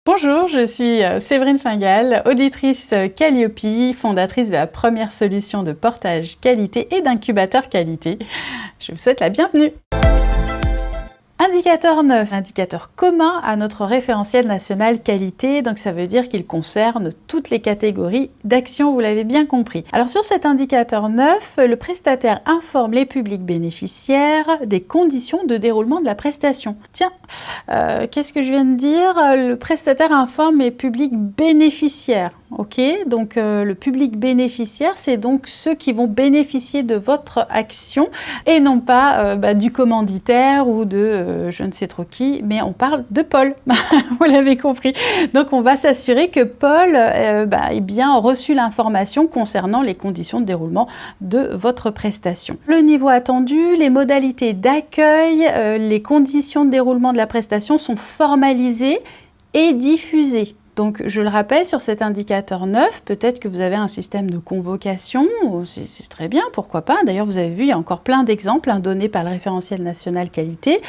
Bonjour, je suis Séverine Fingal, auditrice Calliope, fondatrice de la première solution de portage qualité et d'incubateur qualité. Je vous souhaite la bienvenue. Indicateur 9, indicateur commun à notre référentiel national qualité, donc ça veut dire qu'il concerne toutes les catégories d'actions, vous l'avez bien compris. Alors sur cet indicateur 9, le prestataire informe les publics bénéficiaires des conditions de déroulement de la prestation. Tiens, qu'est-ce que je viens de dire? Le prestataire informe les publics bénéficiaires. Ok, donc le public bénéficiaire, c'est donc ceux qui vont bénéficier de votre action et non pas du commanditaire ou de je ne sais trop qui, mais on parle de Paul, vous l'avez compris. Donc on va s'assurer que Paul ait bien reçu l'information concernant les conditions de déroulement de votre prestation. Le niveau attendu, les modalités d'accueil, les conditions de déroulement de la prestation sont formalisées et diffusées. Donc, je le rappelle, sur cet indicateur 9, peut-être que vous avez un système de convocation, c'est très bien, pourquoi pas. D'ailleurs, vous avez vu, il y a encore plein d'exemples donnés par le référentiel national qualité.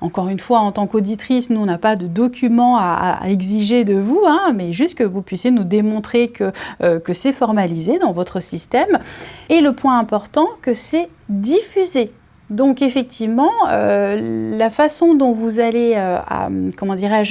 Encore une fois, en tant qu'auditrice, nous, on n'a pas de documents à exiger de vous, mais juste que vous puissiez nous démontrer que c'est formalisé dans votre système. Et le point important, que c'est diffusé. Donc effectivement, la façon dont vous allez,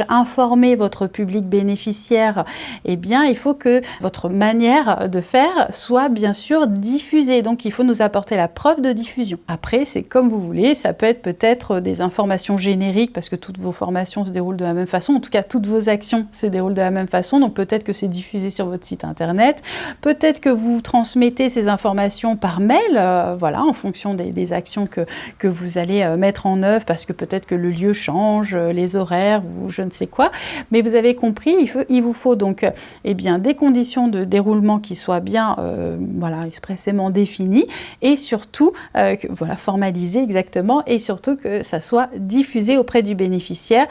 informer votre public bénéficiaire, eh bien, il faut que votre manière de faire soit bien sûr diffusée. Donc il faut nous apporter la preuve de diffusion. Après, c'est comme vous voulez, ça peut être peut-être des informations génériques parce que toutes vos formations se déroulent de la même façon. En tout cas, toutes vos actions se déroulent de la même façon. Donc peut-être que c'est diffusé sur votre site internet. Peut-être que vous transmettez ces informations par mail, en fonction des actions que vous allez mettre en œuvre parce que peut-être que le lieu change, les horaires ou je ne sais quoi. Mais vous avez compris, il vous faut donc des conditions de déroulement qui soient bien expressément définies et surtout formalisées exactement et surtout que ça soit diffusé auprès du bénéficiaire.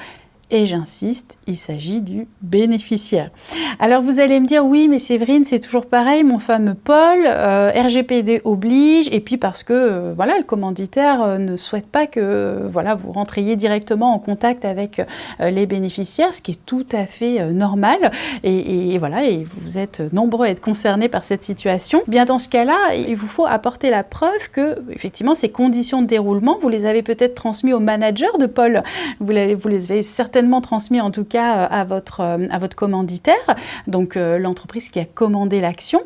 Et j'insiste, il s'agit du bénéficiaire. Alors vous allez me dire, oui, mais Séverine, c'est toujours pareil, mon fameux Paul, RGPD oblige, et puis parce que le commanditaire ne souhaite pas que vous rentriez directement en contact avec les bénéficiaires, ce qui est tout à fait normal, et vous êtes nombreux à être concernés par cette situation. Bien dans ce cas-là, il vous faut apporter la preuve que, effectivement, ces conditions de déroulement, vous les avez peut-être transmises au manager de Paul, vous les avez certainement transmis en tout cas à votre commanditaire, donc l'entreprise qui a commandé l'action.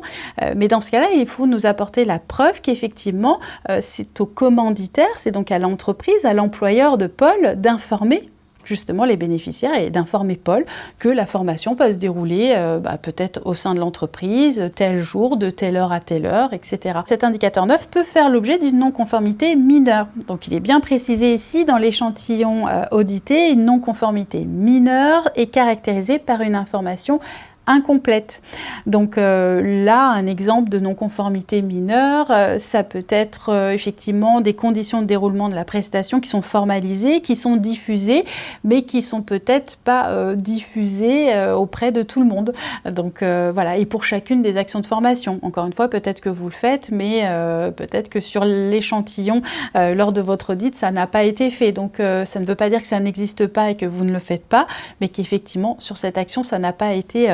Mais dans ce cas-là, il faut nous apporter la preuve qu'effectivement, c'est au commanditaire, c'est donc à l'entreprise, à l'employeur de Paul d'informer justement les bénéficiaires et d'informer Paul que la formation va se dérouler peut-être au sein de l'entreprise, tel jour, de telle heure à telle heure, etc. Cet indicateur 9 peut faire l'objet d'une non-conformité mineure. Donc il est bien précisé ici dans l'échantillon audité, une non-conformité mineure est caractérisée par une information incomplète. Donc là, un exemple de non-conformité mineure, ça peut être effectivement des conditions de déroulement de la prestation qui sont formalisées, qui sont diffusées, mais qui sont peut-être pas diffusées auprès de tout le monde. Donc et pour chacune des actions de formation. Encore une fois, peut-être que vous le faites, mais peut-être que sur l'échantillon, lors de votre audit, ça n'a pas été fait. Donc ça ne veut pas dire que ça n'existe pas et que vous ne le faites pas, mais qu'effectivement, sur cette action, ça n'a pas été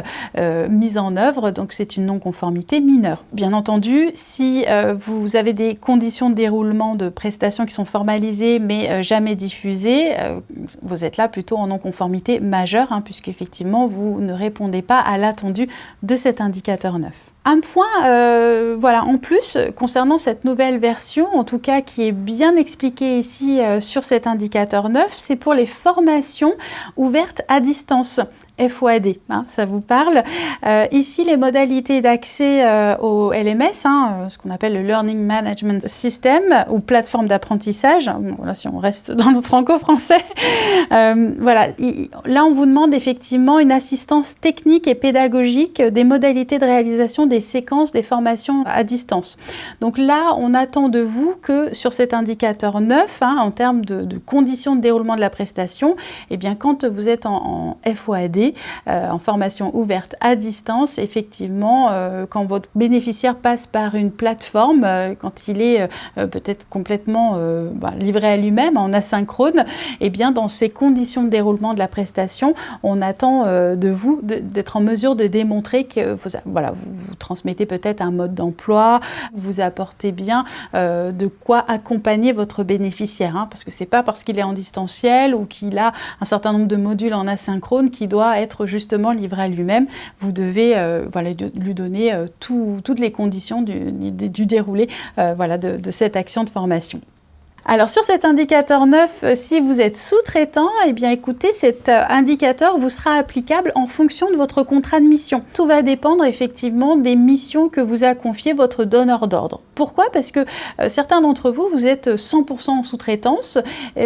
mise en œuvre, donc c'est une non-conformité mineure. Bien entendu, si vous avez des conditions de déroulement de prestations qui sont formalisées mais jamais diffusées, vous êtes là plutôt en non-conformité majeure, puisqu'effectivement vous ne répondez pas à l'attendu de cet indicateur 9. Un point, en plus, concernant cette nouvelle version, en tout cas qui est bien expliquée ici sur cet indicateur 9, c'est pour les formations ouvertes à distance. FOAD, ça vous parle. Ici, les modalités d'accès au LMS, ce qu'on appelle le Learning Management System ou plateforme d'apprentissage, si on reste dans le franco-français, là on vous demande effectivement une assistance technique et pédagogique des modalités de réalisation des séquences des formations à distance. Donc là, on attend de vous que sur cet indicateur 9, en termes de conditions de déroulement de la prestation, quand vous êtes en FOAD, en formation ouverte à distance, effectivement, quand votre bénéficiaire passe par une plateforme, quand il est peut-être complètement livré à lui-même, en asynchrone, et bien dans ces conditions de déroulement de la prestation, on attend de vous d'être en mesure de démontrer que vous transmettez peut-être un mode d'emploi, vous apportez bien de quoi accompagner votre bénéficiaire, hein, parce que c'est pas parce qu'il est en distanciel ou qu'il a un certain nombre de modules en asynchrone qui doit être justement livré à lui-même. Vous devez lui donner toutes les conditions du déroulé de cette action de formation. Alors sur cet indicateur 9, si vous êtes sous-traitant, eh bien écoutez, cet indicateur vous sera applicable en fonction de votre contrat de mission. Tout va dépendre effectivement des missions que vous a confiées votre donneur d'ordre. Pourquoi? Parce que certains d'entre vous, vous êtes 100% en sous-traitance,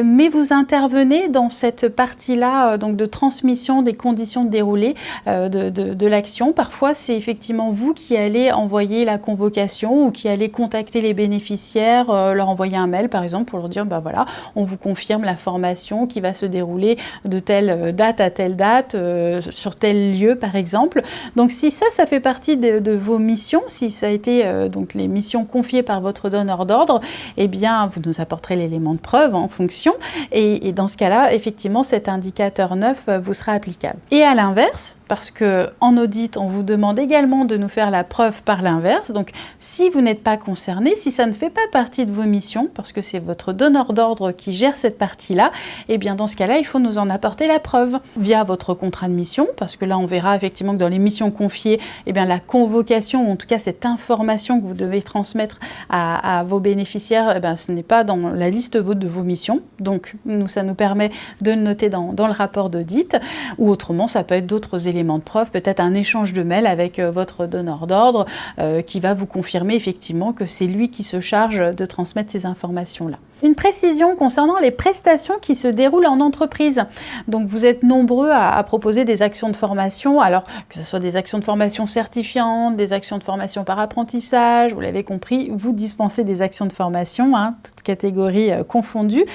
mais vous intervenez dans cette partie-là donc de transmission des conditions de déroulé de l'action. Parfois, c'est effectivement vous qui allez envoyer la convocation ou qui allez contacter les bénéficiaires, leur envoyer un mail par exemple, pour leur dire, on vous confirme la formation qui va se dérouler de telle date à telle date, sur tel lieu par exemple. Donc si ça fait partie de vos missions, si ça a été donc les missions confiées par votre donneur d'ordre, eh bien vous nous apporterez l'élément de preuve en fonction, et dans ce cas-là, effectivement, cet indicateur 9 vous sera applicable. Et à l'inverse, parce que en audit, on vous demande également de nous faire la preuve par l'inverse, donc si vous n'êtes pas concerné, si ça ne fait pas partie de vos missions, parce que c'est votre donneur d'ordre qui gère cette partie-là, et bien dans ce cas-là, il faut nous en apporter la preuve via votre contrat de mission, parce que là, on verra effectivement que dans les missions confiées, eh bien la convocation, ou en tout cas cette information que vous devez transmettre à vos bénéficiaires, eh bien, ce n'est pas dans la liste de vos missions, donc ça nous permet de le noter dans le rapport d'audit, ou autrement, ça peut être d'autres éléments de preuve, peut-être un échange de mails avec votre donneur d'ordre qui va vous confirmer effectivement que c'est lui qui se charge de transmettre ces informations-là. Une précision concernant les prestations qui se déroulent en entreprise. Donc vous êtes nombreux à proposer des actions de formation, alors que ce soit des actions de formation certifiantes, des actions de formation par apprentissage, vous l'avez compris, vous dispensez des actions de formation, toutes catégories confondues,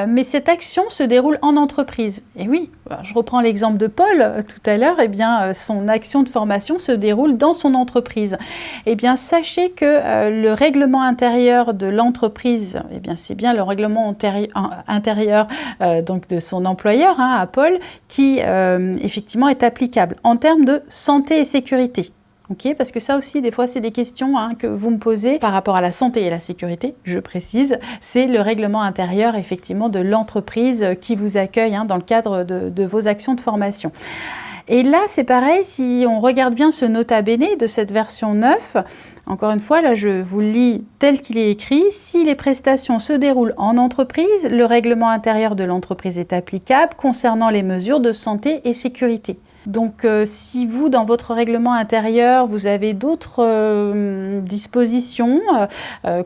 mais cette action se déroule en entreprise. Et oui, je reprends l'exemple de Paul tout à l'heure, eh bien son action de formation se déroule dans son entreprise. Eh bien sachez que le règlement intérieur de l'entreprise, eh bien c'est bien le règlement intérieur donc de son employeur, à Paul, qui effectivement est applicable en termes de santé et sécurité. Okay, parce que ça aussi, des fois, c'est des questions que vous me posez par rapport à la santé et la sécurité, je précise. C'est le règlement intérieur, effectivement, de l'entreprise qui vous accueille dans le cadre de vos actions de formation. Et là, c'est pareil, si on regarde bien ce nota bene de cette version 9, encore une fois, là, je vous le lis tel qu'il est écrit. Si les prestations se déroulent en entreprise, le règlement intérieur de l'entreprise est applicable concernant les mesures de santé et sécurité. Donc si vous, dans votre règlement intérieur, vous avez d'autres dispositions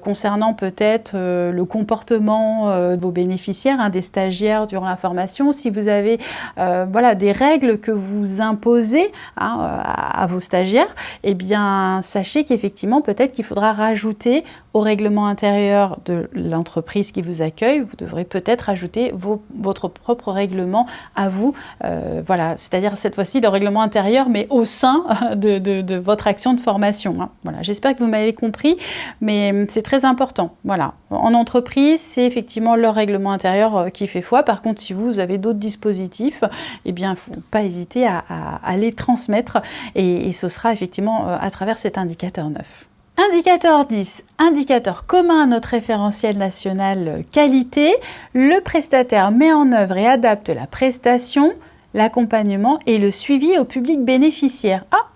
concernant peut-être le comportement de vos bénéficiaires, des stagiaires durant la formation, si vous avez des règles que vous imposez à vos stagiaires, eh bien sachez qu'effectivement peut-être qu'il faudra rajouter au règlement intérieur de l'entreprise qui vous accueille, vous devrez peut-être ajouter votre propre règlement à vous, c'est-à-dire cette fois-ci le règlement intérieur, mais au sein de votre action de formation. Voilà, j'espère que vous m'avez compris, mais c'est très important. Voilà. En entreprise, c'est effectivement leur règlement intérieur qui fait foi. Par contre, si vous avez d'autres dispositifs, eh bien, il ne faut pas hésiter à les transmettre, et ce sera effectivement à travers cet indicateur 9. Indicateur 10, indicateur commun à notre référentiel national qualité. Le prestataire met en œuvre et adapte la prestation, l'accompagnement et le suivi au public bénéficiaire. Ah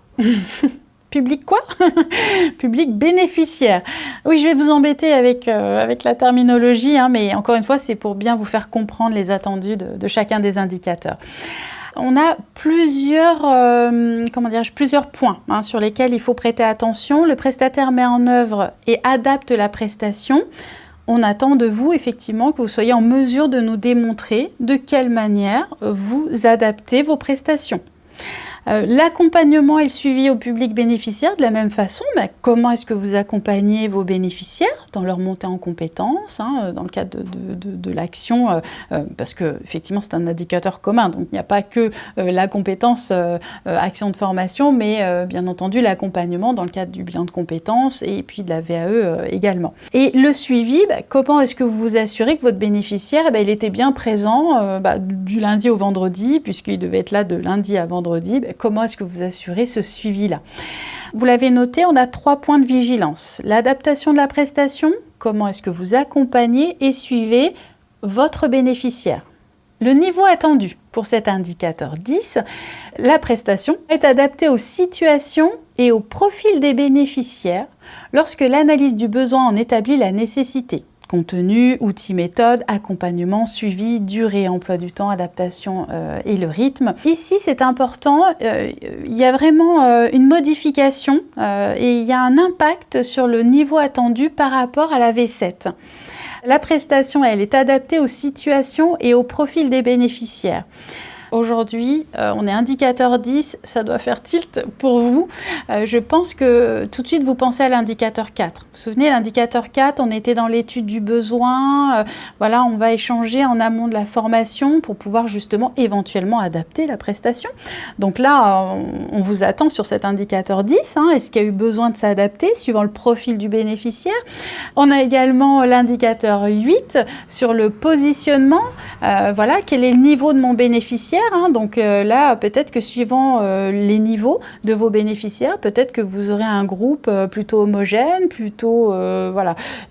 Public quoi? Public bénéficiaire. Oui, je vais vous embêter avec la terminologie, mais encore une fois, c'est pour bien vous faire comprendre les attendus de chacun des indicateurs. On a plusieurs points sur lesquels il faut prêter attention. Le prestataire met en œuvre et adapte la prestation. On attend de vous effectivement que vous soyez en mesure de nous démontrer de quelle manière vous adaptez vos prestations. L'accompagnement et le suivi au public bénéficiaire, de la même façon, comment est-ce que vous accompagnez vos bénéficiaires dans leur montée en compétences, dans le cadre de l'action, parce que effectivement c'est un indicateur commun, donc il n'y a pas que la compétence action de formation, mais bien entendu l'accompagnement dans le cadre du bilan de compétences et puis de la VAE également. Et le suivi, comment est-ce que vous vous assurez que votre bénéficiaire, il était bien présent du lundi au vendredi, puisqu'il devait être là de lundi à vendredi. Comment est-ce que vous assurez ce suivi-là? Vous l'avez noté, on a 3 points de vigilance. L'adaptation de la prestation, comment est-ce que vous accompagnez et suivez votre bénéficiaire? Le niveau attendu pour cet indicateur 10, la prestation est adaptée aux situations et au profil des bénéficiaires lorsque l'analyse du besoin en établit la nécessité. Contenu, outils, méthodes, accompagnement, suivi, durée, emploi du temps, adaptation et le rythme. Ici, c'est important, il y a vraiment une modification et il y a un impact sur le niveau attendu par rapport à la V7. La prestation, elle est adaptée aux situations et au profil des bénéficiaires. Aujourd'hui, on est indicateur 10, ça doit faire tilt pour vous. Je pense que tout de suite, vous pensez à l'indicateur 4. Vous vous souvenez, l'indicateur 4, on était dans l'étude du besoin. Voilà, on va échanger en amont de la formation pour pouvoir justement éventuellement adapter la prestation. Donc là, on vous attend sur cet indicateur 10. Est-ce qu'il y a eu besoin de s'adapter suivant le profil du bénéficiaire? On a également l'indicateur 8 sur le positionnement. Voilà, quel est le niveau de mon bénéficiaire? Donc là, peut-être que suivant les niveaux de vos bénéficiaires, peut-être que vous aurez un groupe plutôt homogène, plutôt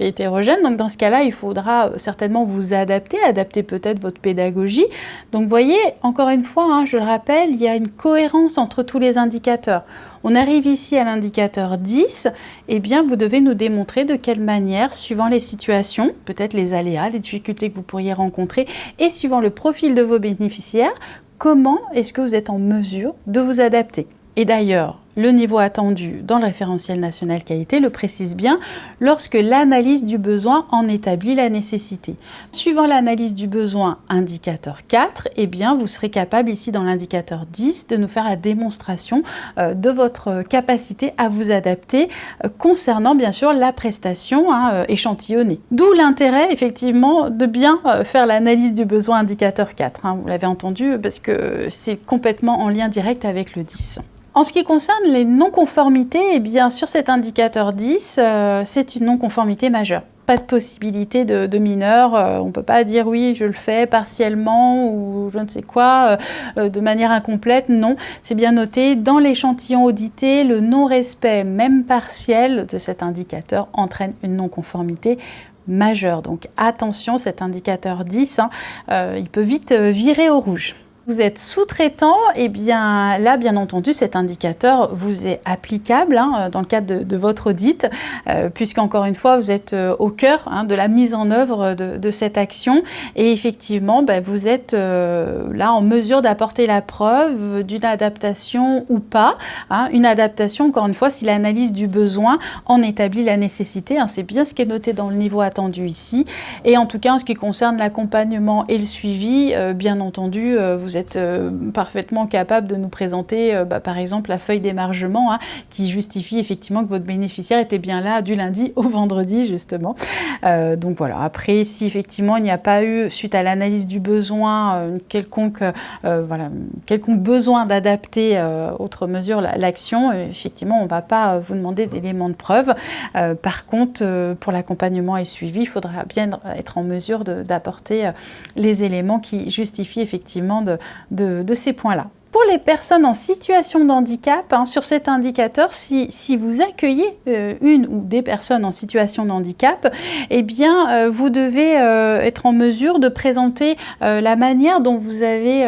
hétérogène. Donc dans ce cas-là, il faudra certainement vous adapter peut-être votre pédagogie. Donc vous voyez, encore une fois, je le rappelle, il y a une cohérence entre tous les indicateurs. On arrive ici à l'indicateur 10, eh bien vous devez nous démontrer de quelle manière, suivant les situations, peut-être les aléas, les difficultés que vous pourriez rencontrer, et suivant le profil de vos bénéficiaires, comment est-ce que vous êtes en mesure de vous adapter. Et d'ailleurs, le niveau attendu dans le référentiel national qualité le précise bien lorsque l'analyse du besoin en établit la nécessité. Suivant l'analyse du besoin indicateur 4, eh bien vous serez capable ici dans l'indicateur 10 de nous faire la démonstration de votre capacité à vous adapter concernant bien sûr la prestation échantillonnée. D'où l'intérêt effectivement de bien faire l'analyse du besoin indicateur 4. Vous l'avez entendu parce que c'est complètement en lien direct avec le 10. En ce qui concerne les non-conformités, eh bien sur cet indicateur 10, c'est une non-conformité majeure. Pas de possibilité de mineur, on ne peut pas dire oui, je le fais partiellement ou je ne sais quoi, de manière incomplète. Non, c'est bien noté. Dans l'échantillon audité, le non-respect, même partiel, de cet indicateur entraîne une non-conformité majeure. Donc attention, cet indicateur 10, il peut vite virer au rouge. Vous êtes sous-traitant, et bien là, bien entendu, cet indicateur vous est applicable dans le cadre de votre audit, puisqu'encore une fois, vous êtes au cœur de la mise en œuvre de cette action. Et effectivement, vous êtes là en mesure d'apporter la preuve d'une adaptation ou pas. Une adaptation, encore une fois, si l'analyse du besoin en établit la nécessité. C'est bien ce qui est noté dans le niveau attendu ici. Et en tout cas, en ce qui concerne l'accompagnement et le suivi, bien entendu, vous êtes parfaitement capable de nous présenter par exemple la feuille d'émargement qui justifie effectivement que votre bénéficiaire était bien là du lundi au vendredi justement. Donc voilà, après si effectivement il n'y a pas eu suite à l'analyse du besoin quelconque besoin d'adapter autre mesure l'action, effectivement on ne va pas vous demander d'éléments de preuve. Par contre pour l'accompagnement et le suivi, il faudra bien être en mesure d'apporter les éléments qui justifient effectivement de ces points-là. Pour les personnes en situation de handicap, sur cet indicateur, si vous accueillez une ou des personnes en situation de handicap, eh bien, vous devez être en mesure de présenter la manière dont vous avez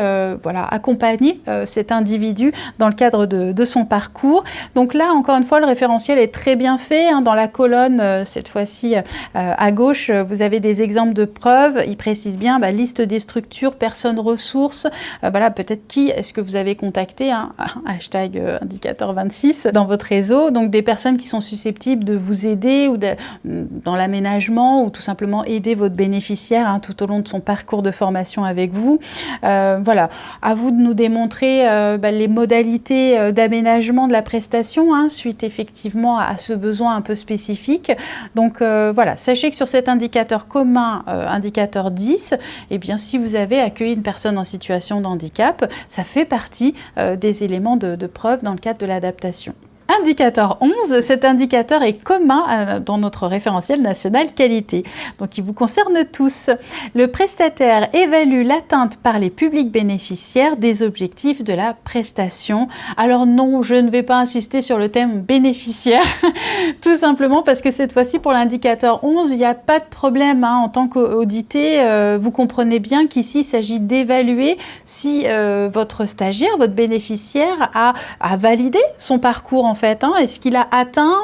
accompagné cet individu dans le cadre de son parcours. Donc là, encore une fois, le référentiel est très bien fait. Dans la colonne, cette fois-ci à gauche, vous avez des exemples de preuves. Il précise bien liste des structures, personnes ressources. Peut-être qui est-ce que vous vous avez contacté, hein, hashtag indicateur 26, dans votre réseau, donc des personnes qui sont susceptibles de vous aider ou dans l'aménagement ou tout simplement aider votre bénéficiaire hein, tout au long de son parcours de formation avec vous. Voilà, à vous de nous démontrer les modalités d'aménagement de la prestation hein, suite effectivement à ce besoin un peu spécifique. Donc voilà, sachez que sur cet indicateur commun, indicateur 10, eh bien, si vous avez accueilli une personne en situation de handicap, ça fait partie des éléments de preuve dans le cadre de l'adaptation. Indicateur 11, cet indicateur est commun dans notre référentiel national qualité. Donc il vous concerne tous. Le prestataire évalue l'atteinte par les publics bénéficiaires des objectifs de la prestation. Alors non, je ne vais pas insister sur le thème bénéficiaire, tout simplement parce que cette fois-ci pour l'indicateur 11, il n'y a pas de problème. Hein. En tant qu'audité, vous comprenez bien qu'ici il s'agit d'évaluer si votre stagiaire, votre bénéficiaire a validé son parcours en fait. Est-ce qu'il a atteint,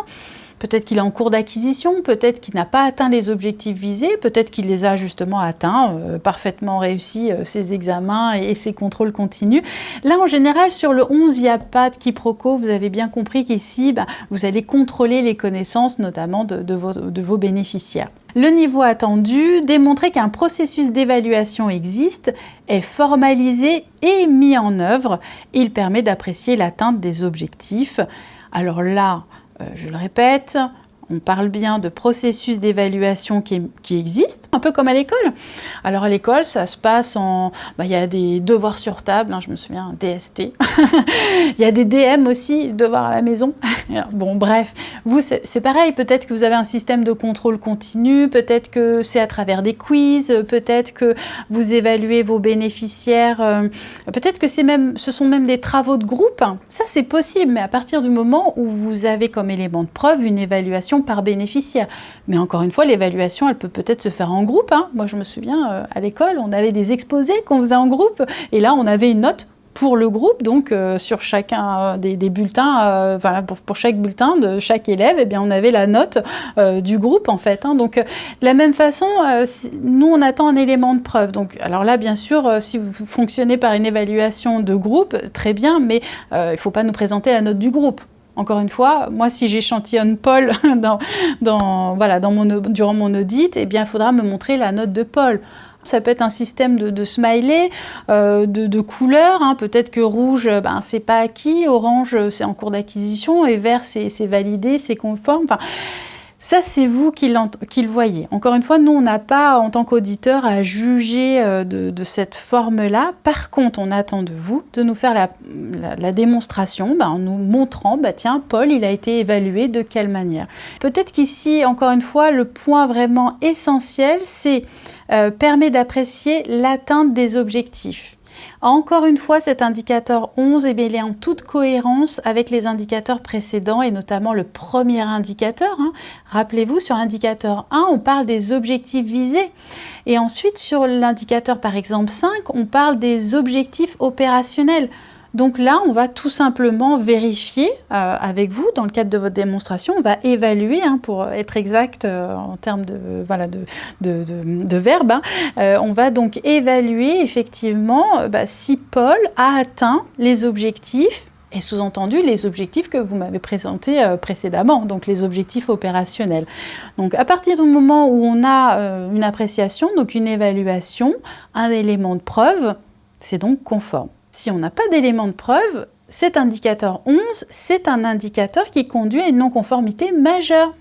peut-être qu'il est en cours d'acquisition, peut-être qu'il n'a pas atteint les objectifs visés, peut-être qu'il les a justement atteints, parfaitement réussi ses examens et ses contrôles continus. Là, en général, sur le 11, il n'y a pas de quiproquo. Vous avez bien compris qu'ici, vous allez contrôler les connaissances, notamment de vos bénéficiaires. Le niveau attendu, démontrer qu'un processus d'évaluation existe, est formalisé et mis en œuvre. Il permet d'apprécier l'atteinte des objectifs. Alors là, je le répète, on parle bien de processus d'évaluation qui existe, un peu comme à l'école. Alors à l'école, ça se passe en... il y a des devoirs sur table, hein, je me souviens, DST. Il y a des DM aussi, devoirs à la maison. Bon, bref, vous, c'est pareil. Peut-être que vous avez un système de contrôle continu, peut-être que c'est à travers des quiz, peut-être que vous évaluez vos bénéficiaires, peut-être que ce sont même des travaux de groupe. Ça, c'est possible, mais à partir du moment où vous avez comme élément de preuve une évaluation par bénéficiaire. Mais encore une fois, l'évaluation, elle peut peut-être se faire en groupe. Hein. Moi, je me souviens, à l'école, on avait des exposés qu'on faisait en groupe, et là, on avait une note pour le groupe, donc sur chacun des bulletins, voilà, pour chaque bulletin de chaque élève, eh bien, on avait la note du groupe, en fait. Hein. Donc, de la même façon, nous, on attend un élément de preuve. Donc, alors là, bien sûr, si vous fonctionnez par une évaluation de groupe, très bien, mais il ne faut pas nous présenter la note du groupe. Encore une fois, moi, si j'échantillonne Paul durant mon audit, eh bien, il faudra me montrer la note de Paul. Ça peut être un système de smiley, de couleurs. Hein. Peut-être que rouge, c'est pas acquis, orange, c'est en cours d'acquisition, et vert, c'est validé, c'est conforme. Enfin, ça, c'est vous qui le voyez. Encore une fois, nous, on n'a pas, en tant qu'auditeur, à juger de cette forme-là. Par contre, on attend de vous de nous faire la démonstration en nous montrant, tiens, Paul, il a été évalué de quelle manière. Peut-être qu'ici, encore une fois, le point vraiment essentiel, c'est permet d'apprécier l'atteinte des objectifs. Encore une fois, cet indicateur 11, il est en toute cohérence avec les indicateurs précédents et notamment le premier indicateur. Hein. Rappelez-vous, sur indicateur 1, on parle des objectifs visés. Et ensuite, sur l'indicateur par exemple 5, on parle des objectifs opérationnels. Donc là, on va tout simplement vérifier avec vous, dans le cadre de votre démonstration, on va évaluer, hein, pour être exact en termes de verbe, hein, on va donc évaluer effectivement si Paul a atteint les objectifs, et sous-entendu les objectifs que vous m'avez présentés précédemment, donc les objectifs opérationnels. Donc à partir du moment où on a une appréciation, donc une évaluation, un élément de preuve, c'est donc conforme. Si on n'a pas d'élément de preuve, cet indicateur 11, c'est un indicateur qui conduit à une non-conformité majeure.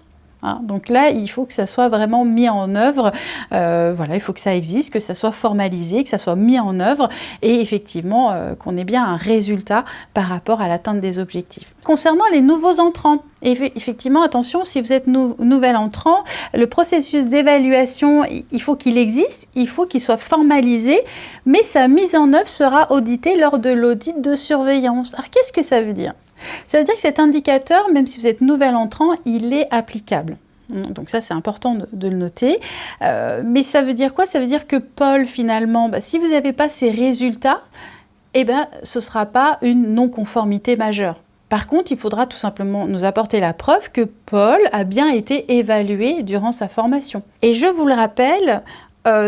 Hein, donc là, il faut que ça soit vraiment mis en œuvre, il faut que ça existe, que ça soit formalisé, que ça soit mis en œuvre et effectivement qu'on ait bien un résultat par rapport à l'atteinte des objectifs. Concernant les nouveaux entrants, effectivement, attention, si vous êtes nouvel entrant, le processus d'évaluation, il faut qu'il existe, il faut qu'il soit formalisé, mais sa mise en œuvre sera auditée lors de l'audit de surveillance. Alors, qu'est-ce que ça veut dire ? Ça veut dire que cet indicateur, même si vous êtes nouvel entrant, il est applicable. Donc ça, c'est important de le noter. Mais ça veut dire quoi? Ça veut dire que Paul, finalement, si vous n'avez pas ces résultats, ce ne sera pas une non-conformité majeure. Par contre, il faudra tout simplement nous apporter la preuve que Paul a bien été évalué durant sa formation. Et je vous le rappelle,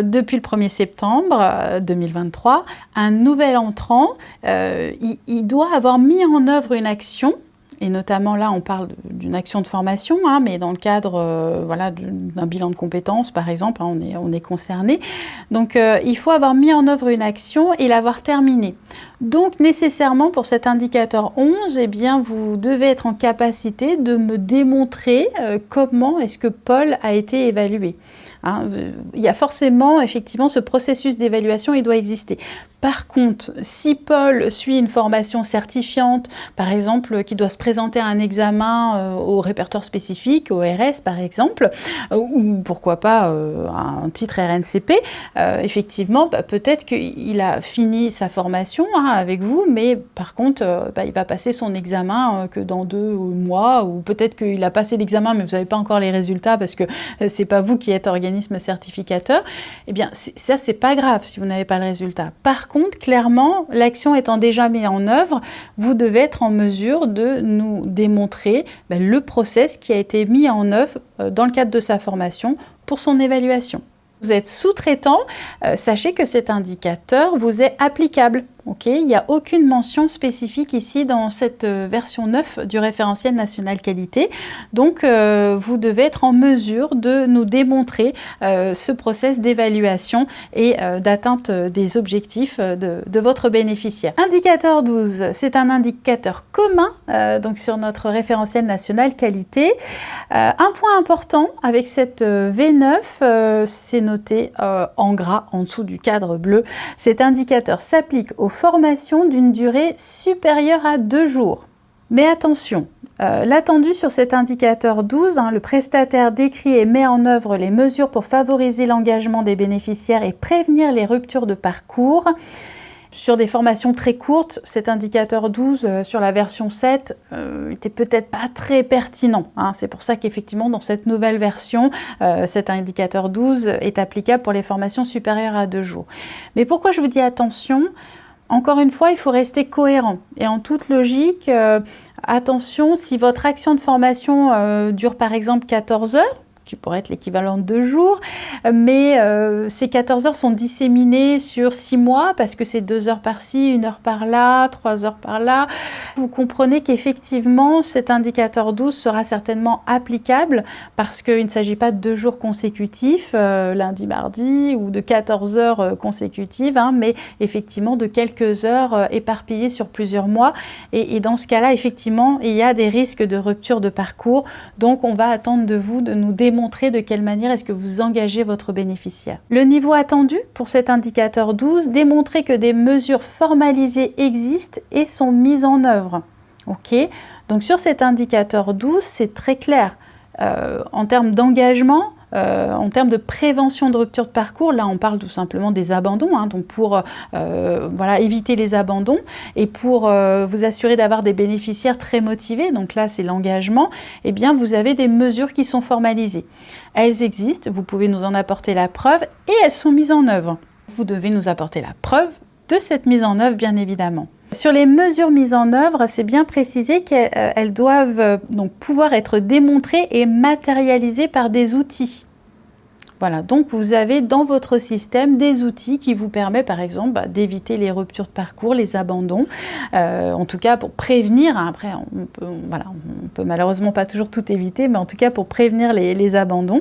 depuis le 1er septembre 2023, un nouvel entrant, il doit avoir mis en œuvre une action. Et notamment là, on parle d'une action de formation, hein, mais dans le cadre voilà, d'un bilan de compétences, par exemple, hein, on est concerné. Donc, il faut avoir mis en œuvre une action et l'avoir terminée. Donc, nécessairement, pour cet indicateur 11, eh bien, vous devez être en capacité de me démontrer comment est-ce que Paul a été évalué. Hein, il y a forcément, effectivement, ce processus d'évaluation, il doit exister. Par contre, si Paul suit une formation certifiante, par exemple, qui doit se présenter à un examen au répertoire spécifique, au RS par exemple, ou pourquoi pas un titre RNCP, effectivement, peut-être qu'il a fini sa formation hein, avec vous, mais par contre, il va passer son examen que dans 2 mois, ou peut-être qu'il a passé l'examen, mais vous n'avez pas encore les résultats parce que c'est pas vous qui êtes organisme certificateur. Eh bien, ça, c'est pas grave si vous n'avez pas le résultat. Par contre, clairement, l'action étant déjà mise en œuvre, vous devez être en mesure de nous démontrer le process qui a été mis en œuvre dans le cadre de sa formation pour son évaluation. Vous êtes sous-traitant, sachez que cet indicateur vous est applicable. Okay, il n'y a aucune mention spécifique ici dans cette version 9 du référentiel national qualité. Donc, vous devez être en mesure de nous démontrer ce process d'évaluation et d'atteinte des objectifs de votre bénéficiaire. Indicateur 12, c'est un indicateur commun donc sur notre référentiel national qualité. Un point important avec cette V9, c'est noté en gras en dessous du cadre bleu. Cet indicateur s'applique aux formations d'une durée supérieure à 2 jours. Mais attention, l'attendu sur cet indicateur 12, hein, le prestataire décrit et met en œuvre les mesures pour favoriser l'engagement des bénéficiaires et prévenir les ruptures de parcours. Sur des formations très courtes, cet indicateur 12 sur la version 7 était peut-être pas très pertinent. Hein. C'est pour ça qu'effectivement, dans cette nouvelle version, cet indicateur 12 est applicable pour les formations supérieures à 2 jours. Mais pourquoi je vous dis attention ? Encore une fois, il faut rester cohérent. Et en toute logique, attention, si votre action de formation dure par exemple 14 heures, qui pourrait être l'équivalent de 2 jours, mais ces 14 heures sont disséminées sur 6 mois parce que c'est 2 heures par-ci, 1 heure par-là, 3 heures par-là. Vous comprenez qu'effectivement, cet indicateur 12 sera certainement applicable parce qu'il ne s'agit pas de 2 jours consécutifs, lundi, mardi, ou de 14 heures consécutives, hein, mais effectivement de quelques heures éparpillées sur plusieurs mois. Et dans ce cas-là, effectivement, il y a des risques de rupture de parcours. Donc, on va attendre de vous de nous démontrer de quelle manière est-ce que vous engagez votre bénéficiaire. Le niveau attendu pour cet indicateur 12, démontrer que des mesures formalisées existent et sont mises en œuvre. Ok, donc sur cet indicateur 12, c'est très clair. En termes d'engagement, en termes de prévention de rupture de parcours, là on parle tout simplement des abandons, hein, donc pour voilà, éviter les abandons et pour vous assurer d'avoir des bénéficiaires très motivés, donc là c'est l'engagement, eh bien vous avez des mesures qui sont formalisées. Elles existent, vous pouvez nous en apporter la preuve et elles sont mises en œuvre. Vous devez nous apporter la preuve de cette mise en œuvre, bien évidemment. Sur les mesures mises en œuvre, c'est bien précisé qu'elles doivent donc pouvoir être démontrées et matérialisées par des outils. Voilà, donc vous avez dans votre système des outils qui vous permettent par exemple d'éviter les ruptures de parcours, les abandons, en tout cas pour prévenir, hein, après on peut malheureusement pas toujours tout éviter, mais en tout cas pour prévenir les abandons.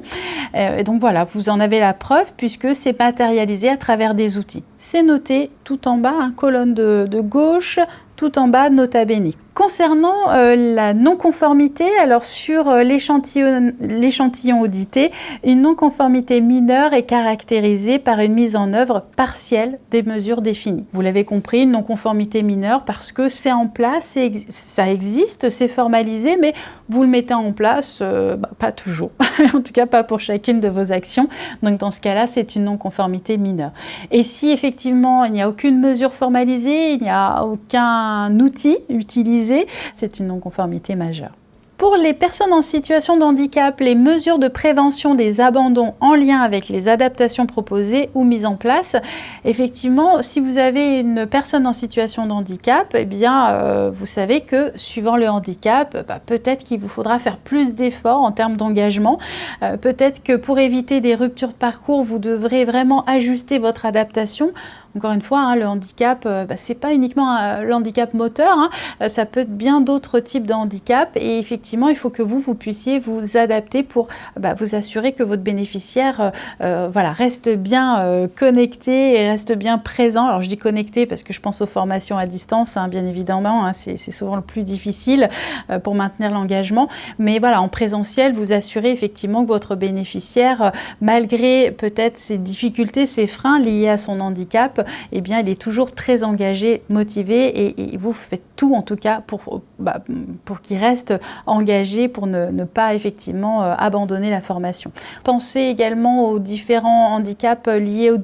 Et donc voilà, vous en avez la preuve puisque c'est matérialisé à travers des outils. C'est noté tout en bas, hein, colonne de gauche, tout en bas, nota bene. Concernant la non-conformité, alors sur l'échantillon audité, une non-conformité mineure est caractérisée par une mise en œuvre partielle des mesures définies. Vous l'avez compris, une non-conformité mineure parce que c'est en place, ça existe, c'est formalisé, mais vous le mettez en place, pas toujours, en tout cas pas pour chacune de vos actions. Donc dans ce cas-là, c'est une non-conformité mineure. Et si effectivement il n'y a aucune mesure formalisée, il n'y a aucun outil utilisé, c'est une non-conformité majeure. Pour les personnes en situation de handicap, les mesures de prévention des abandons en lien avec les adaptations proposées ou mises en place, effectivement, si vous avez une personne en situation de handicap, eh bien, vous savez que suivant le handicap, peut-être qu'il vous faudra faire plus d'efforts en termes d'engagement. Peut-être que pour éviter des ruptures de parcours, vous devrez vraiment ajuster votre adaptation. Encore une fois, le handicap, ce n'est pas uniquement le handicap moteur, ça peut être bien d'autres types de handicap et effectivement, il faut que vous puissiez vous adapter pour vous assurer que votre bénéficiaire reste bien connecté et reste bien présent. Alors je dis connecté parce que je pense aux formations à distance, bien évidemment, c'est souvent le plus difficile pour maintenir l'engagement, mais voilà, en présentiel, vous assurez effectivement que votre bénéficiaire, malgré peut-être ses difficultés, ses freins liés à son handicap, eh bien, il est toujours très engagé, motivé et vous faites tout en tout cas pour qu'il reste engagé, pour ne pas effectivement abandonner la formation. Pensez également aux différents handicaps liés au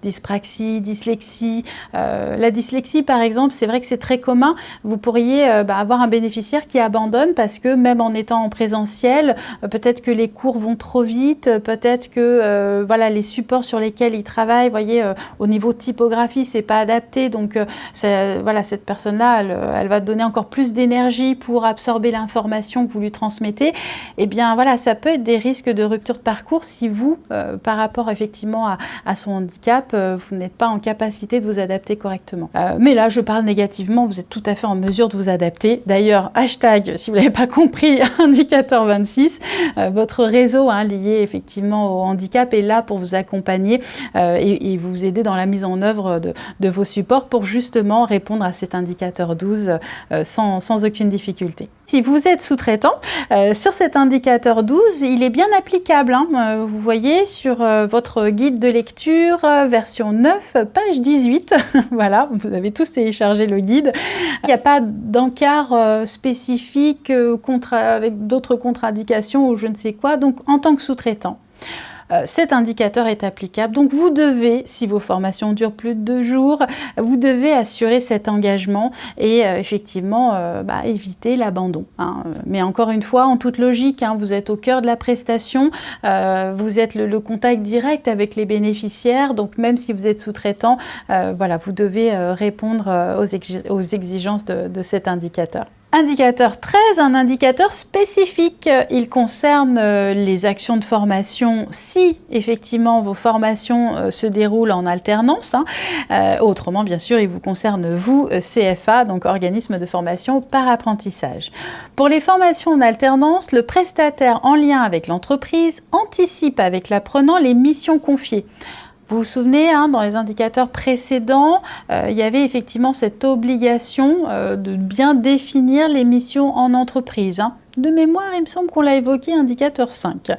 dyspraxie, dyslexie. La dyslexie par exemple, c'est vrai que c'est très commun. Vous pourriez avoir un bénéficiaire qui abandonne parce que même en étant en présentiel, peut-être que les cours vont trop vite, peut-être que les supports sur lesquels il travaille, voyez, au niveau typographie, c'est pas adapté, donc cette personne-là, elle va donner encore plus d'énergie pour absorber l'information que vous lui transmettez. Et bien voilà, ça peut être des risques de rupture de parcours si vous, par rapport effectivement à son handicap, vous n'êtes pas en capacité de vous adapter correctement. Mais là, je parle négativement, vous êtes tout à fait en mesure de vous adapter. D'ailleurs, hashtag, si vous n'avez pas compris, indicateur 26, votre réseau lié effectivement au handicap est là pour vous accompagner et vous aider dans la mise en œuvre de vos supports pour justement répondre à cet indicateur 12 sans aucune difficulté. Si vous êtes sous-traitant, sur cet indicateur 12, il est bien applicable. Vous voyez sur votre guide de lecture, version 9, page 18. Voilà, vous avez tous téléchargé le guide. Il n'y a pas d'encart spécifique avec d'autres contre-indications ou je ne sais quoi. Donc, en tant que sous-traitant, cet indicateur est applicable. Donc vous devez, si vos formations durent plus de 2 jours, vous devez assurer cet engagement et effectivement éviter l'abandon. Mais encore une fois, en toute logique, vous êtes au cœur de la prestation, vous êtes le contact direct avec les bénéficiaires, donc même si vous êtes sous-traitant, vous devez répondre aux exigences de cet indicateur. Indicateur 13, un indicateur spécifique. Il concerne les actions de formation si effectivement vos formations se déroulent en alternance. Autrement, bien sûr, il vous concerne vous, CFA, donc organisme de formation par apprentissage. Pour les formations en alternance, le prestataire en lien avec l'entreprise anticipe avec l'apprenant les missions confiées. Vous vous souvenez, dans les indicateurs précédents, il y avait effectivement cette obligation de bien définir les missions en entreprise. De mémoire, il me semble qu'on l'a évoqué, indicateur 5.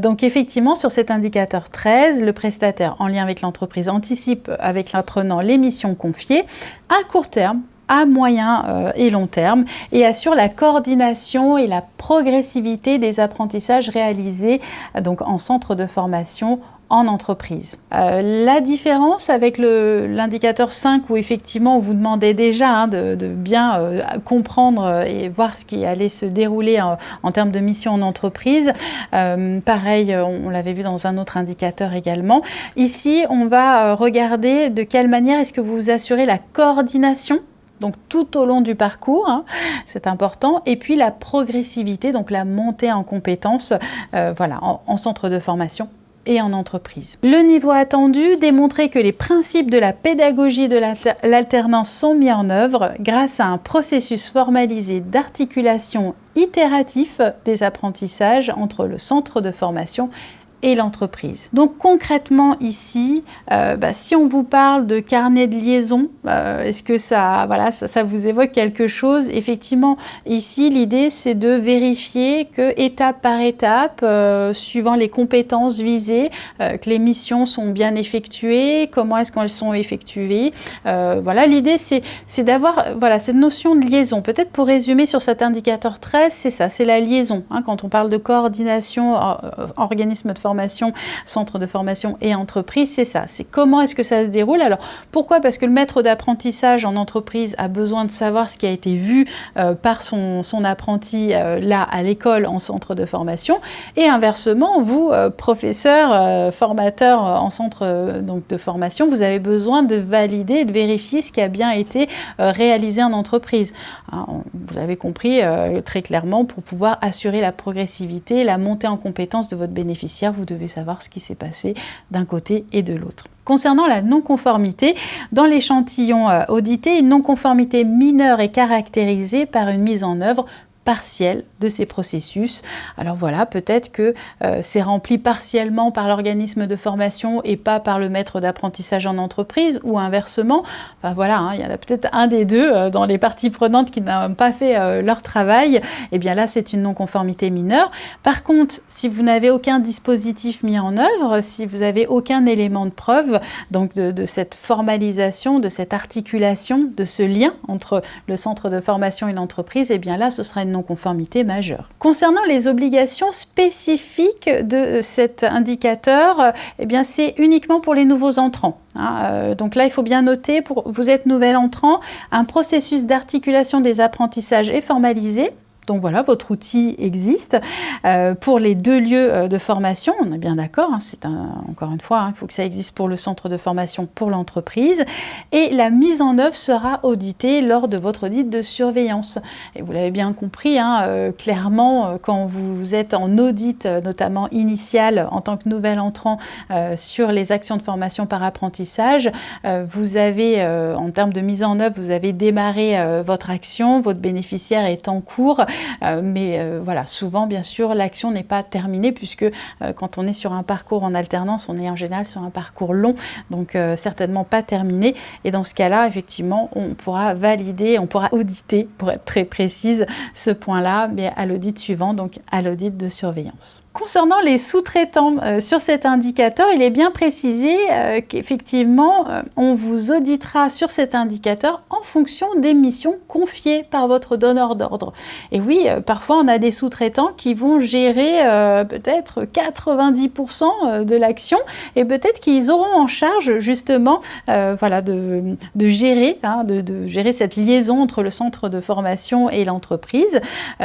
Donc effectivement, sur cet indicateur 13, le prestataire en lien avec l'entreprise anticipe avec l'apprenant les missions confiées à court terme, à moyen et long terme et assure la coordination et la progressivité des apprentissages réalisés donc en centre de formation en entreprise. La différence avec l'indicateur 5 où effectivement on vous demandait déjà de bien comprendre et voir ce qui allait se dérouler en termes de mission en entreprise. Pareil, on l'avait vu dans un autre indicateur également. Ici, on va regarder de quelle manière est-ce que vous vous assurez la coordination, donc tout au long du parcours, c'est important, et puis la progressivité, donc la montée en compétences en centre de formation et en entreprise. Le niveau attendu, démontrer que les principes de la pédagogie de l'alternance sont mis en œuvre grâce à un processus formalisé d'articulation itératif des apprentissages entre le centre de formation et l'entreprise. Donc concrètement ici, si on vous parle de carnet de liaison, est-ce que ça vous évoque quelque chose? Effectivement, ici l'idée c'est de vérifier que étape par étape, suivant les compétences visées, que les missions sont bien effectuées, comment est-ce qu'elles sont effectuées. L'idée c'est d'avoir cette notion de liaison. Peut-être pour résumer sur cet indicateur 13, c'est ça, c'est la liaison. Quand on parle de coordination, organisme de formation formation, centre de formation et entreprise, c'est ça. C'est comment est-ce que ça se déroule. Alors, pourquoi? Parce que le maître d'apprentissage en entreprise a besoin de savoir ce qui a été vu par son apprenti là à l'école en centre de formation. Et inversement, vous, professeur, formateur en centre donc de formation, vous avez besoin de valider et de vérifier ce qui a bien été réalisé en entreprise. Hein, vous avez compris très clairement, pour pouvoir assurer la progressivité, la montée en compétence de votre bénéficiaire, vous devez savoir ce qui s'est passé d'un côté et de l'autre. Concernant la non-conformité, dans l'échantillon audité, une non-conformité mineure est caractérisée par une mise en œuvre partielle de ces processus. Alors voilà, peut-être que c'est rempli partiellement par l'organisme de formation et pas par le maître d'apprentissage en entreprise, ou inversement. Enfin voilà, hein, il y en a peut-être un des deux dans les parties prenantes qui n'ont pas fait leur travail. Et bien là, c'est une non-conformité mineure. Par contre, si vous n'avez aucun dispositif mis en œuvre, si vous n'avez aucun élément de preuve, donc de cette formalisation, de cette articulation, de ce lien entre le centre de formation et l'entreprise, et bien là, ce sera une non-conformité majeure. Concernant les obligations spécifiques de cet indicateur, eh bien c'est uniquement pour les nouveaux entrants. Donc là, il faut bien noter, vous êtes nouvel entrant, un processus d'articulation des apprentissages est formalisé. Donc voilà, votre outil existe. Pour les 2 lieux de formation, on est bien d'accord, hein, encore une fois, il faut que ça existe pour le centre de formation, pour l'entreprise. Et la mise en œuvre sera auditée lors de votre audit de surveillance. Et vous l'avez bien compris, clairement, quand vous êtes en audit, notamment initial, en tant que nouvel entrant sur les actions de formation par apprentissage, vous avez, en termes de mise en œuvre, vous avez démarré votre action, votre bénéficiaire est en cours. Mais voilà, souvent, bien sûr, l'action n'est pas terminée puisque quand on est sur un parcours en alternance, on est en général sur un parcours long, donc certainement pas terminé. Et dans ce cas-là, effectivement, on pourra valider, on pourra auditer, pour être très précise, ce point-là, mais à l'audit suivant, donc à l'audit de surveillance. Concernant les sous-traitants sur cet indicateur, il est bien précisé qu'effectivement, on vous auditera sur cet indicateur en fonction des missions confiées par votre donneur d'ordre. Et oui, parfois on a des sous-traitants qui vont gérer peut-être 90% de l'action et peut-être qu'ils auront en charge justement de gérer, de gérer cette liaison entre le centre de formation et l'entreprise.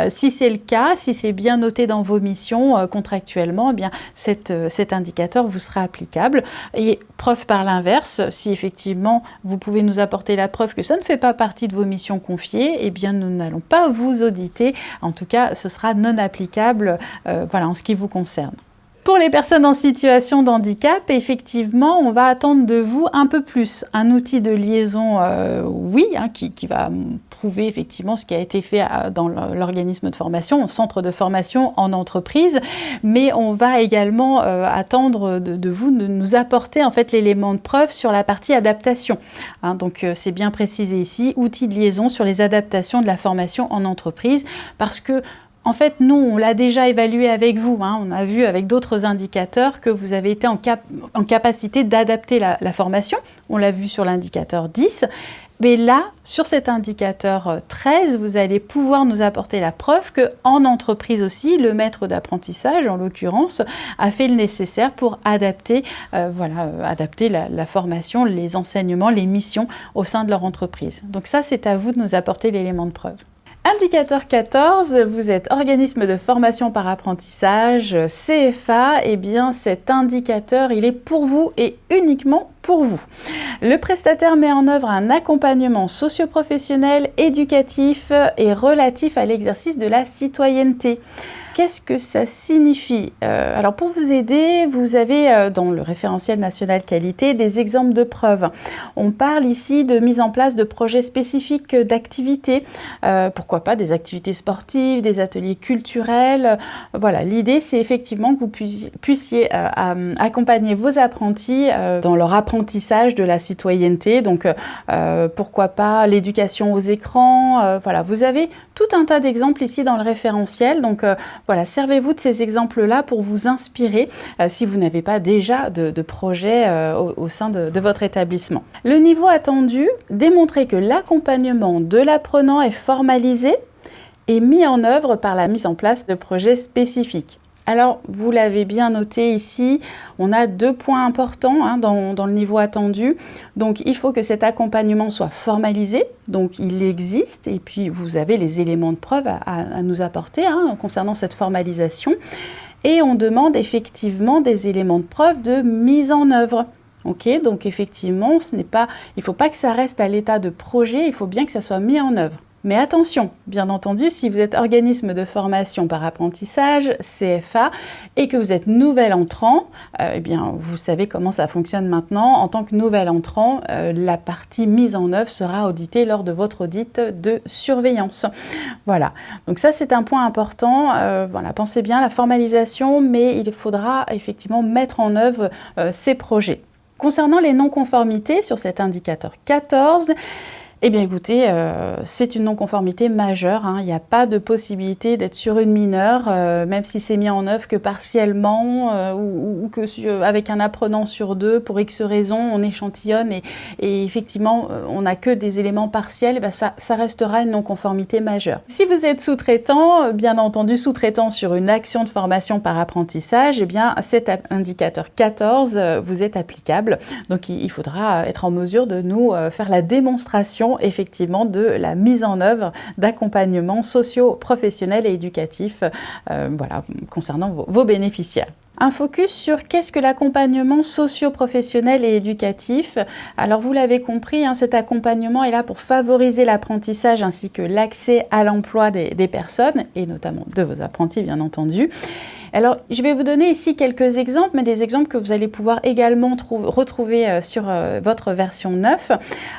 Si c'est le cas, si c'est bien noté dans vos missions, contractuellement, eh bien, cet indicateur vous sera applicable. Et preuve par l'inverse, si effectivement vous pouvez nous apporter la preuve que ça ne fait pas partie de vos missions confiées, eh bien nous n'allons pas vous auditer. En tout cas, ce sera non applicable en ce qui vous concerne. Pour les personnes en situation de handicap, effectivement, on va attendre de vous un peu plus. Un outil de liaison, qui va prouver effectivement ce qui a été fait dans l'organisme de formation, au centre de formation, en entreprise, mais on va également attendre de vous de nous apporter en fait l'élément de preuve sur la partie adaptation. Donc c'est bien précisé ici, outil de liaison sur les adaptations de la formation en entreprise, parce que en fait, nous, on l'a déjà évalué avec vous. On a vu avec d'autres indicateurs que vous avez été en capacité d'adapter la formation. On l'a vu sur l'indicateur 10. Mais là, sur cet indicateur 13, vous allez pouvoir nous apporter la preuve qu'en entreprise aussi, le maître d'apprentissage, en l'occurrence, a fait le nécessaire pour adapter la formation, les enseignements, les missions au sein de leur entreprise. Donc ça, c'est à vous de nous apporter l'élément de preuve. Indicateur 14, vous êtes organisme de formation par apprentissage, CFA, et bien cet indicateur, il est pour vous et uniquement pour vous. Le prestataire met en œuvre un accompagnement socio-professionnel, éducatif et relatif à l'exercice de la citoyenneté. Qu'est-ce que ça signifie? Alors pour vous aider, vous avez dans le référentiel national qualité des exemples de preuves. On parle ici de mise en place de projets spécifiques d'activités, pourquoi pas des activités sportives, des ateliers culturels. Voilà, l'idée c'est effectivement que vous puissiez accompagner vos apprentis dans leur apprentissage de la citoyenneté. Donc pourquoi pas l'éducation aux écrans. Voilà, vous avez tout un tas d'exemples ici dans le référentiel. Donc voilà, servez-vous de ces exemples-là pour vous inspirer si vous n'avez pas déjà de projet au sein de votre établissement. Le niveau attendu, démontrer que l'accompagnement de l'apprenant est formalisé et mis en œuvre par la mise en place de projets spécifiques. Alors, vous l'avez bien noté ici, on a 2 points importants dans le niveau attendu. Donc, il faut que cet accompagnement soit formalisé, donc il existe, et puis vous avez les éléments de preuve à nous apporter concernant cette formalisation. Et on demande effectivement des éléments de preuve de mise en œuvre. Ok, donc effectivement, il ne faut pas que ça reste à l'état de projet, il faut bien que ça soit mis en œuvre. Mais attention, bien entendu, si vous êtes organisme de formation par apprentissage, CFA, et que vous êtes nouvel entrant, eh bien, vous savez comment ça fonctionne maintenant. En tant que nouvel entrant, la partie mise en œuvre sera auditée lors de votre audit de surveillance. Voilà, donc ça c'est un point important. Voilà, pensez bien à la formalisation, mais il faudra effectivement mettre en œuvre ces projets. Concernant les non-conformités sur cet indicateur 14, eh bien écoutez, c'est une non-conformité majeure, il n'y a pas de possibilité d'être sur une mineure, même si c'est mis en œuvre que partiellement ou que avec un apprenant sur 2, pour X raisons, on échantillonne et effectivement on n'a que des éléments partiels, ça restera une non-conformité majeure. Si vous êtes sous-traitant, bien entendu sous-traitant sur une action de formation par apprentissage, eh bien cet indicateur 14 vous est applicable. Donc il faudra être en mesure de nous faire la démonstration effectivement de la mise en œuvre d'accompagnement socio-professionnel et éducatif concernant vos bénéficiaires. Un focus sur qu'est-ce que l'accompagnement socio-professionnel et éducatif. Alors vous l'avez compris, cet accompagnement est là pour favoriser l'apprentissage ainsi que l'accès à l'emploi des personnes et notamment de vos apprentis bien entendu. Alors, je vais vous donner ici quelques exemples, mais des exemples que vous allez pouvoir également retrouver sur votre version 9.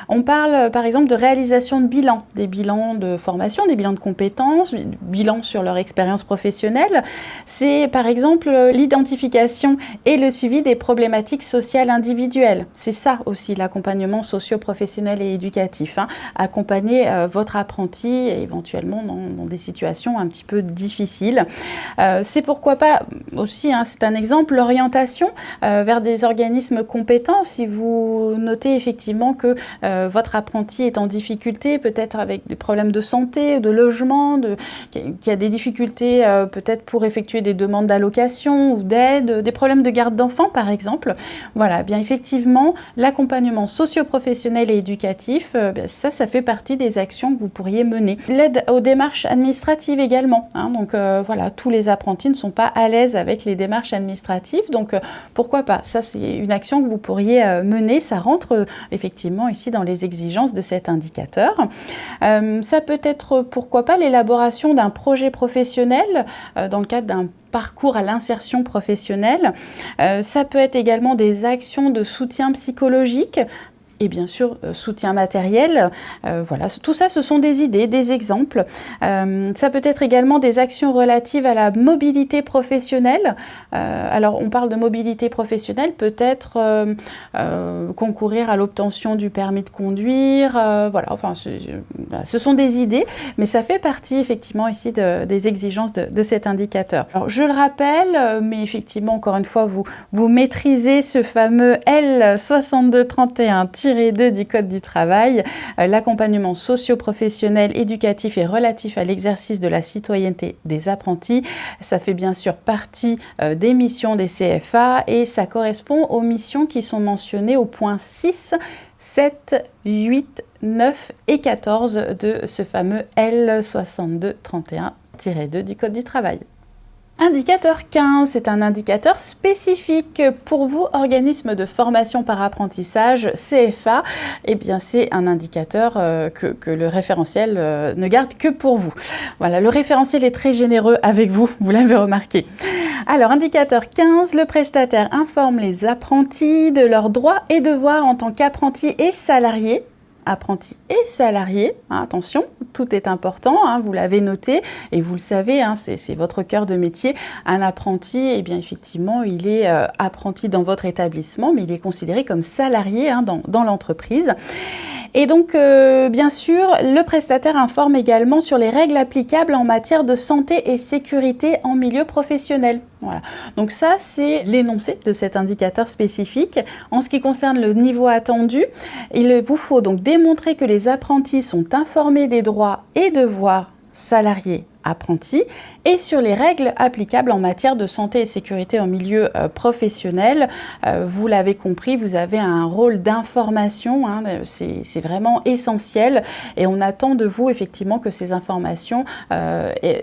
On parle par exemple de réalisation de bilans, des bilans de formation, des bilans de compétences, bilans sur leur expérience professionnelle. C'est par exemple l'identification et le suivi des problématiques sociales individuelles. C'est ça aussi l'accompagnement socio-professionnel et éducatif. Accompagner votre apprenti éventuellement dans des situations un petit peu difficiles. C'est pourquoi pas aussi, c'est un exemple, l'orientation vers des organismes compétents. Si vous notez effectivement que votre apprenti est en difficulté, peut-être avec des problèmes de santé, de logement, qu'il y a des difficultés peut-être pour effectuer des demandes d'allocation ou d'aide, des problèmes de garde d'enfants par exemple. Voilà, bien effectivement, l'accompagnement socio-professionnel et éducatif, ça fait partie des actions que vous pourriez mener. L'aide aux démarches administratives également. Donc voilà, tous les apprentis ne sont pas à l'aise avec les démarches administratives, donc pourquoi pas, ça c'est une action que vous pourriez mener, ça rentre effectivement ici dans les exigences de cet indicateur. Ça peut être pourquoi pas l'élaboration d'un projet professionnel dans le cadre d'un parcours à l'insertion professionnelle. Ça peut être également des actions de soutien psychologique, et bien sûr soutien matériel. Voilà, tout ça ce sont des idées, des exemples. Ça peut être également des actions relatives à la mobilité professionnelle. Alors on parle de mobilité professionnelle, peut-être concourir à l'obtention du permis de conduire, voilà, enfin ce sont des idées, mais ça fait partie effectivement ici des exigences de cet indicateur. Alors je le rappelle, mais effectivement encore une fois vous maîtrisez ce fameux L6231-2 du Code du travail. L'accompagnement socio-professionnel, éducatif et relatif à l'exercice de la citoyenneté des apprentis. Ça fait bien sûr partie des missions des CFA et ça correspond aux missions qui sont mentionnées au point 6, 7, 8, 9 et 14 de ce fameux L6231-2 du Code du travail. Indicateur 15, c'est un indicateur spécifique pour vous, organisme de formation par apprentissage, CFA. Eh bien, c'est un indicateur que le référentiel ne garde que pour vous. Voilà, le référentiel est très généreux avec vous, vous l'avez remarqué. Alors, indicateur 15, le prestataire informe les apprentis de leurs droits et devoirs en tant qu'apprentis et salariés. Apprentis et salariés, attention, tout est important, vous l'avez noté et vous le savez, c'est votre cœur de métier. Un apprenti, eh bien effectivement, il est apprenti dans votre établissement, mais il est considéré comme salarié dans l'entreprise. Et donc, bien sûr, le prestataire informe également sur les règles applicables en matière de santé et sécurité en milieu professionnel. Voilà. Donc ça, c'est l'énoncé de cet indicateur spécifique. En ce qui concerne le niveau attendu, il vous faut donc démontrer que les apprentis sont informés des droits et devoirs salariés apprenti et sur les règles applicables en matière de santé et sécurité en milieu professionnel. Vous l'avez compris, vous avez un rôle d'information, hein, c'est vraiment essentiel et on attend de vous effectivement que ces informations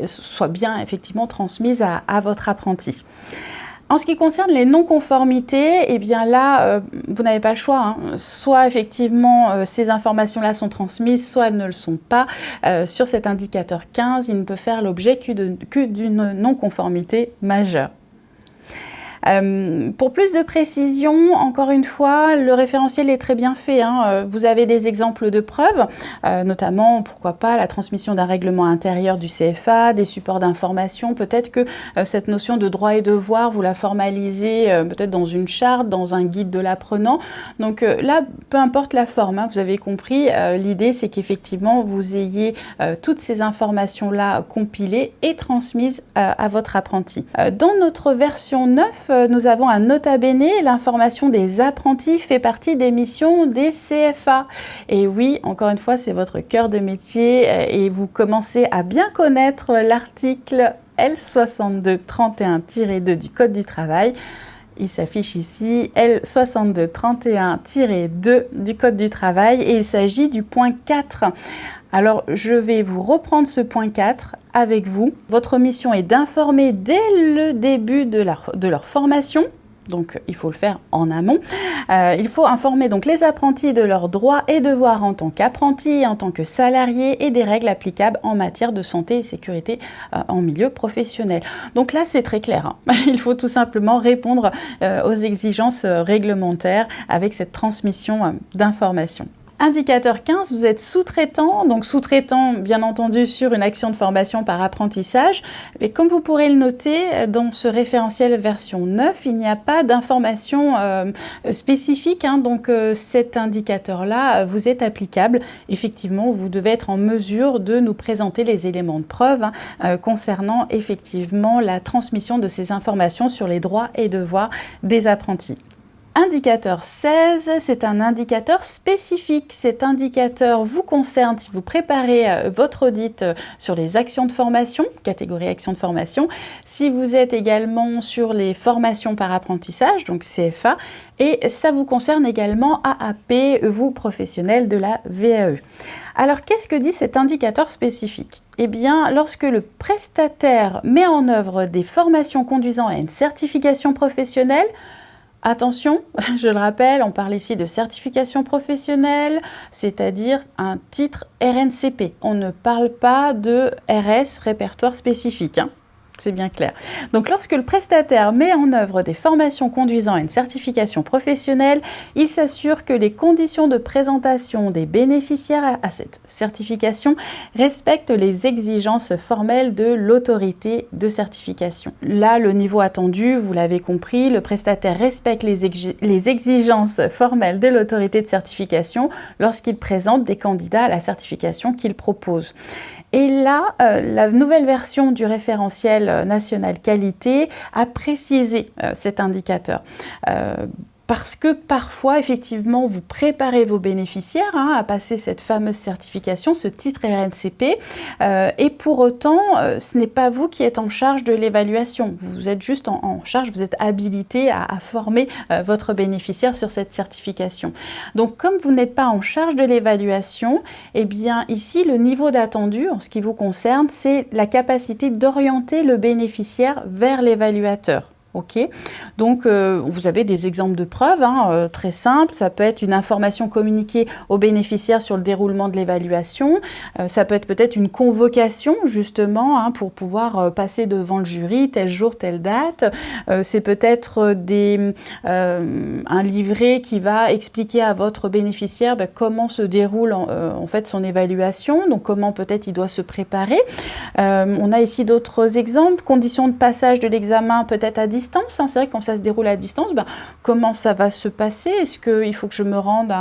soient bien effectivement transmises à votre apprenti. En ce qui concerne les non-conformités, eh bien là, vous n'avez pas le choix, hein. Soit effectivement ces informations-là sont transmises, soit elles ne le sont pas. Sur cet indicateur 15, il ne peut faire l'objet que d'une non-conformité majeure. Pour plus de précision, encore une fois, le référentiel est très bien fait, hein. Vous avez des exemples de preuves, notamment, pourquoi pas, la transmission d'un règlement intérieur du CFA, des supports d'information. Peut-être que cette notion de droit et devoir, vous la formalisez peut-être dans une charte, dans un guide de l'apprenant. Donc là, peu importe la forme, hein, vous avez compris, l'idée c'est qu'effectivement, vous ayez toutes ces informations-là compilées et transmises à votre apprenti. Dans notre version 9, nous avons un nota bene, l'information des apprentis fait partie des missions des CFA. Et oui, encore une fois, c'est votre cœur de métier et vous commencez à bien connaître l'article L6231-2 du Code du travail. Il s'affiche ici L6231-2 du Code du travail et il s'agit du point 4. Alors, je vais vous reprendre ce point 4 avec vous. Votre mission est d'informer dès le début de leur formation. Donc, il faut le faire en amont. Il faut informer donc les apprentis de leurs droits et devoirs en tant qu'apprentis, en tant que salariés et des règles applicables en matière de santé et sécurité en milieu professionnel. Donc là, c'est très clair, hein. Il faut tout simplement répondre aux exigences réglementaires avec cette transmission d'informations. Indicateur 15, vous êtes sous-traitant, donc sous-traitant bien entendu sur une action de formation par apprentissage. Et comme vous pourrez le noter, dans ce référentiel version 9, il n'y a pas d'information spécifique, hein, donc cet indicateur-là vous est applicable. Effectivement, vous devez être en mesure de nous présenter les éléments de preuve concernant effectivement la transmission de ces informations sur les droits et devoirs des apprentis. Indicateur 16, c'est un indicateur spécifique. Cet indicateur vous concerne si vous préparez votre audit sur les actions de formation, catégorie actions de formation, si vous êtes également sur les formations par apprentissage, donc CFA, et ça vous concerne également AAP, vous professionnels de la VAE. Alors, qu'est-ce que dit cet indicateur spécifique ? Eh bien, lorsque le prestataire met en œuvre des formations conduisant à une certification professionnelle, attention, je le rappelle, on parle ici de certification professionnelle, c'est-à-dire un titre RNCP. On ne parle pas de RS, répertoire spécifique, hein. C'est bien clair. Donc, lorsque le prestataire met en œuvre des formations conduisant à une certification professionnelle, il s'assure que les conditions de présentation des bénéficiaires à cette certification respectent les exigences formelles de l'autorité de certification. Là, le niveau attendu, vous l'avez compris, le prestataire respecte les exigences formelles de l'autorité de certification lorsqu'il présente des candidats à la certification qu'il propose. Et là, la nouvelle version du référentiel national qualité a précisé cet indicateur. Parce que parfois, effectivement, vous préparez vos bénéficiaires à passer cette fameuse certification, ce titre RNCP, et pour autant, ce n'est pas vous qui êtes en charge de l'évaluation. Vous êtes juste en charge, vous êtes habilité à former votre bénéficiaire sur cette certification. Donc, comme vous n'êtes pas en charge de l'évaluation, eh bien, ici, le niveau d'attendu, en ce qui vous concerne, c'est la capacité d'orienter le bénéficiaire vers l'évaluateur. Ok, donc vous avez des exemples de preuves très simples. Ça peut être une information communiquée aux bénéficiaires sur le déroulement de l'évaluation. Ça peut être peut-être une convocation justement pour pouvoir passer devant le jury tel jour, telle date. C'est peut-être un livret qui va expliquer à votre bénéficiaire comment se déroule en fait son évaluation, donc comment peut-être il doit se préparer. On a ici d'autres exemples. Conditions de passage de l'examen peut-être à distance. C'est vrai que quand ça se déroule à distance, comment ça va se passer? Est-ce qu'il faut que je me rende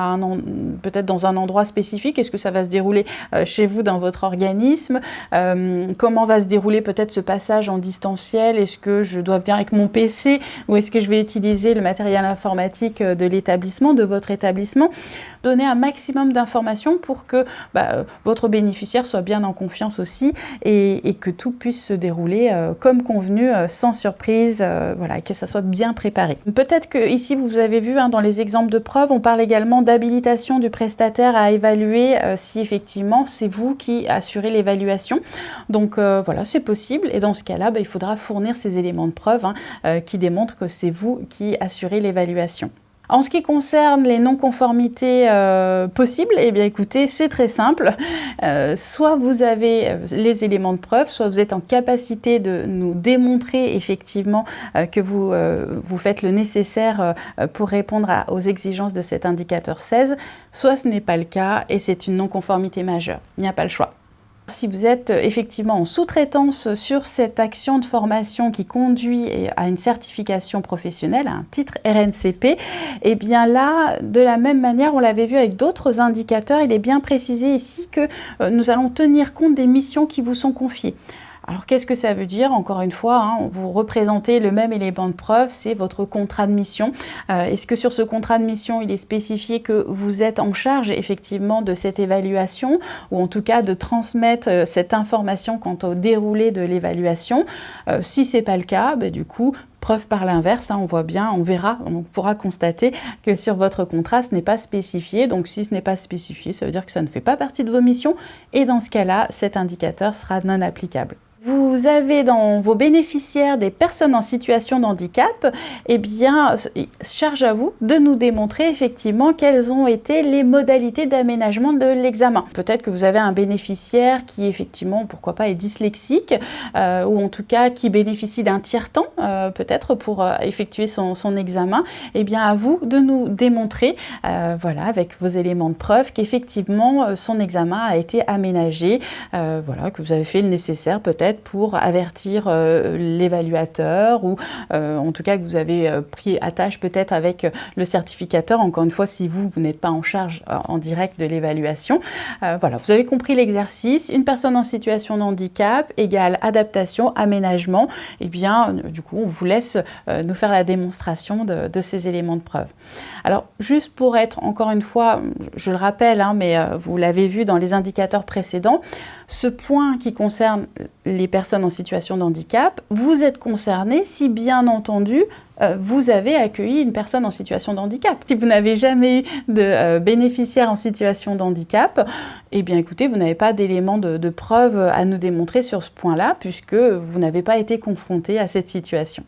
peut-être dans un endroit spécifique? Est-ce que ça va se dérouler chez vous dans votre organisme? Comment va se dérouler peut-être ce passage en distanciel? Est-ce que je dois venir avec mon PC ou est-ce que je vais utiliser le matériel informatique de l'établissement, de votre établissement? donner un maximum d'informations pour que votre bénéficiaire soit bien en confiance aussi et que tout puisse se dérouler comme convenu, sans surprise, voilà, et que ça soit bien préparé. Peut-être que ici vous avez vu dans les exemples de preuves, on parle également d'habilitation du prestataire à évaluer si effectivement c'est vous qui assurez l'évaluation. Donc voilà, c'est possible et dans ce cas-là, il faudra fournir ces éléments de preuve qui démontrent que c'est vous qui assurez l'évaluation. En ce qui concerne les non-conformités possibles, eh bien écoutez, c'est très simple. Soit vous avez les éléments de preuve, soit vous êtes en capacité de nous démontrer effectivement que vous faites le nécessaire pour répondre aux exigences de cet indicateur 16, soit ce n'est pas le cas et c'est une non-conformité majeure. Il n'y a pas le choix. Si vous êtes effectivement en sous-traitance sur cette action de formation qui conduit à une certification professionnelle, à un titre RNCP, eh bien là, de la même manière, on l'avait vu avec d'autres indicateurs, il est bien précisé ici que nous allons tenir compte des missions qui vous sont confiées. Alors qu'est-ce que ça veut dire? Encore une fois, vous représentez le même élément de preuve, c'est votre contrat de mission. Est-ce que sur ce contrat de mission, il est spécifié que vous êtes en charge effectivement de cette évaluation ou en tout cas de transmettre cette information quant au déroulé de l'évaluation? Si ce n'est pas le cas, du coup, preuve par l'inverse, on voit bien, on verra, on pourra constater que sur votre contrat, ce n'est pas spécifié. Donc si ce n'est pas spécifié, ça veut dire que ça ne fait pas partie de vos missions et dans ce cas-là, cet indicateur sera non applicable. Vous avez dans vos bénéficiaires des personnes en situation de handicap, eh bien, charge à vous de nous démontrer effectivement quelles ont été les modalités d'aménagement de l'examen. Peut-être que vous avez un bénéficiaire qui effectivement, pourquoi pas, est dyslexique ou en tout cas qui bénéficie d'un tiers-temps peut-être pour effectuer son examen. Eh bien, à vous de nous démontrer, voilà, avec vos éléments de preuve qu'effectivement son examen a été aménagé, voilà, que vous avez fait le nécessaire peut-être pour avertir l'évaluateur ou en tout cas que vous avez pris attache peut-être avec le certificateur, encore une fois si vous n'êtes pas en charge en direct de l'évaluation. Voilà, vous avez compris l'exercice, une personne en situation de handicap égale adaptation, aménagement, et bien du coup on vous laisse nous faire la démonstration de ces éléments de preuve. Alors juste pour être, encore une fois, je le rappelle, mais vous l'avez vu dans les indicateurs précédents, ce point qui concerne les personnes en situation de handicap, vous êtes concerné si bien entendu vous avez accueilli une personne en situation de handicap. Si vous n'avez jamais eu de bénéficiaire en situation de handicap, eh bien écoutez, vous n'avez pas d'éléments de preuve à nous démontrer sur ce point-là puisque vous n'avez pas été confronté à cette situation.